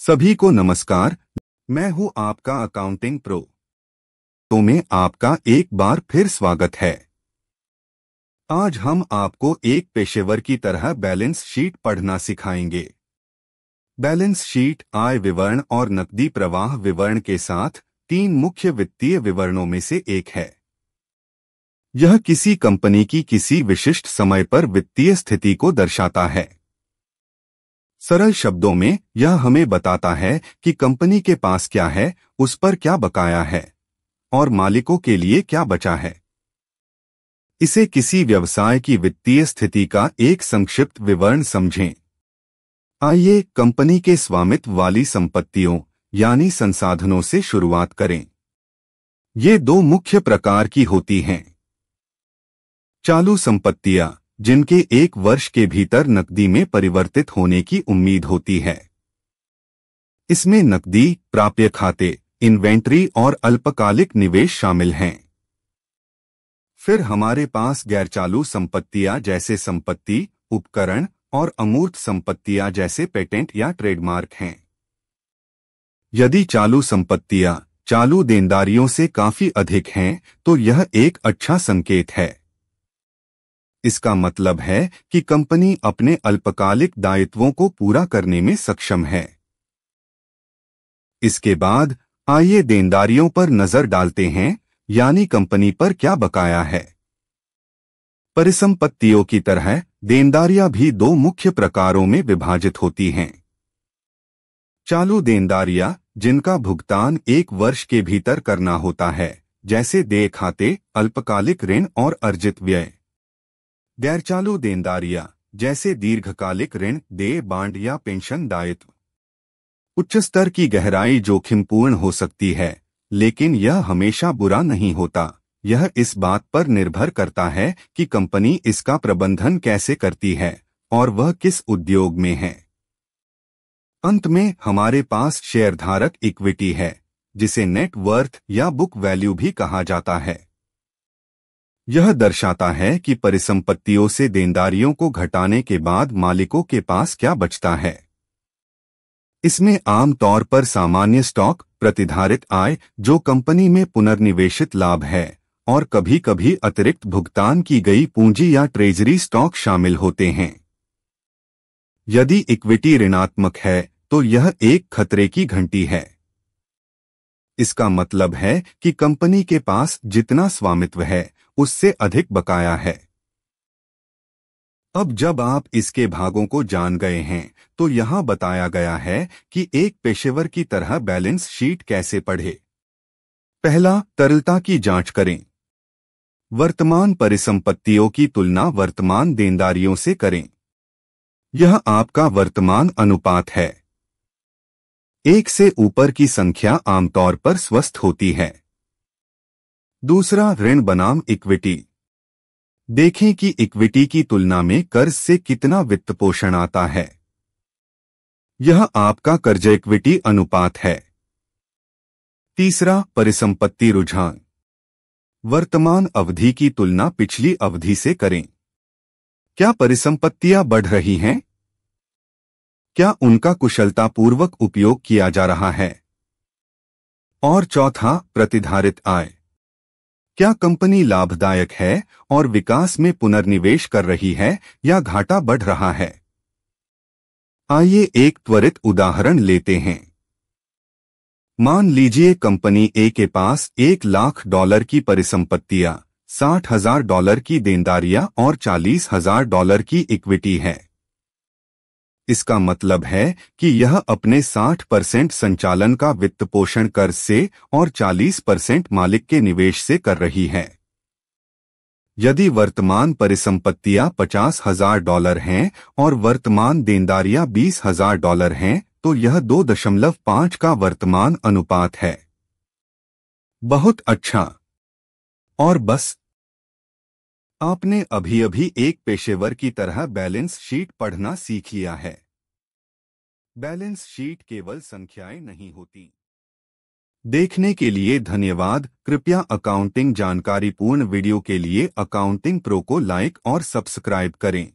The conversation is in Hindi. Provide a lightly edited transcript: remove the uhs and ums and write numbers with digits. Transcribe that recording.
सभी को नमस्कार। मैं हूं आपका अकाउंटिंग प्रो। तो में आपका एक बार फिर स्वागत है। आज हम आपको एक पेशेवर की तरह बैलेंस शीट पढ़ना सिखाएंगे। बैलेंस शीट आय विवरण और नकदी प्रवाह विवरण के साथ तीन मुख्य वित्तीय विवरणों में से एक है। यह किसी कंपनी की किसी विशिष्ट समय पर वित्तीय स्थिति को दर्शाता है। सरल शब्दों में यह हमें बताता है कि कंपनी के पास क्या है, उस पर क्या बकाया है और मालिकों के लिए क्या बचा है। इसे किसी व्यवसाय की वित्तीय स्थिति का एक संक्षिप्त विवरण समझें। आइए कंपनी के स्वामित्व वाली संपत्तियों यानी संसाधनों से शुरुआत करें। ये दो मुख्य प्रकार की होती हैं। चालू संपत्तियां, जिनके एक वर्ष के भीतर नकदी में परिवर्तित होने की उम्मीद होती है। इसमें नकदी, प्राप्य खाते, इन्वेंट्री और अल्पकालिक निवेश शामिल हैं। फिर हमारे पास गैरचालू संपत्तियां जैसे संपत्ति, उपकरण और अमूर्त संपत्तियां जैसे पेटेंट या ट्रेडमार्क हैं। यदि चालू संपत्तियां चालू देनदारियों से काफी अधिक हैं, तो यह एक अच्छा संकेत है। इसका मतलब है कि कंपनी अपने अल्पकालिक दायित्वों को पूरा करने में सक्षम है। इसके बाद आइए देनदारियों पर नजर डालते हैं, यानी कंपनी पर क्या बकाया है। परिसंपत्तियों की तरह देनदारियां भी दो मुख्य प्रकारों में विभाजित होती हैं। चालू देनदारियां, जिनका भुगतान एक वर्ष के भीतर करना होता है, जैसे देय खाते, अल्पकालिक ऋण और अर्जित व्यय। गैरचालू देनदारियां, जैसे दीर्घकालिक ऋण, देय बांड या पेंशन दायित्व। उच्च स्तर की गहराई जोखिमपूर्ण हो सकती है, लेकिन यह हमेशा बुरा नहीं होता। यह इस बात पर निर्भर करता है कि कंपनी इसका प्रबंधन कैसे करती है और वह किस उद्योग में है। अंत में हमारे पास शेयरधारक इक्विटी है, जिसे नेट वर्थ या बुक वैल्यू भी कहा जाता है। यह दर्शाता है कि परिसंपत्तियों से देनदारियों को घटाने के बाद मालिकों के पास क्या बचता है। इसमें आमतौर पर सामान्य स्टॉक, प्रतिधारित आय जो कंपनी में पुनर्निवेशित लाभ है, और कभी-कभी अतिरिक्त भुगतान की गई पूंजी या ट्रेजरी स्टॉक शामिल होते हैं। यदि इक्विटी ऋणात्मक है, तो यह एक खतरे की घंटी है। इसका मतलब है कि कंपनी के पास जितना स्वामित्व है, उससे अधिक बकाया है। अब जब आप इसके भागों को जान गए हैं, तो यहां बताया गया है कि एक पेशेवर की तरह बैलेंस शीट कैसे पढ़े। पहला, तरलता की जांच करें। वर्तमान परिसंपत्तियों की तुलना वर्तमान देनदारियों से करें। यह आपका वर्तमान अनुपात है। एक से ऊपर की संख्या आमतौर पर स्वस्थ होती है। दूसरा, ऋण बनाम इक्विटी। देखें कि इक्विटी की तुलना में कर्ज से कितना वित्तपोषण आता है। यह आपका कर्ज इक्विटी अनुपात है। तीसरा, परिसंपत्ति रुझान। वर्तमान अवधि की तुलना पिछली अवधि से करें। क्या परिसंपत्तियां बढ़ रही हैं? क्या उनका कुशलतापूर्वक उपयोग किया जा रहा है? और चौथा, प्रतिधारित आय। क्या कंपनी लाभदायक है और विकास में पुनर्निवेश कर रही है या घाटा बढ़ रहा है? आइए एक त्वरित उदाहरण लेते हैं। मान लीजिए कंपनी ए के पास $1,00,000 की परिसंपत्तियां, $60,000 की देनदारियां और $40,000 की इक्विटी है। इसका मतलब है कि यह अपने 60% संचालन का वित्तपोषण कर्ज से और 40% मालिक के निवेश से कर रही है। यदि वर्तमान परिसंपत्तियां $50,000 हैं और वर्तमान देनदारियां $20,000 हैं, तो यह 2.5 का वर्तमान अनुपात है। बहुत अच्छा। और बस, आपने अभी-अभी एक पेशेवर की तरह बैलेंस शीट पढ़ना सीख लिया है। बैलेंस शीट केवल संख्याएं नहीं होती। देखने के लिए धन्यवाद। कृपया अकाउंटिंग जानकारीपूर्ण वीडियो के लिए अकाउंटिंग प्रो को लाइक और सब्सक्राइब करें।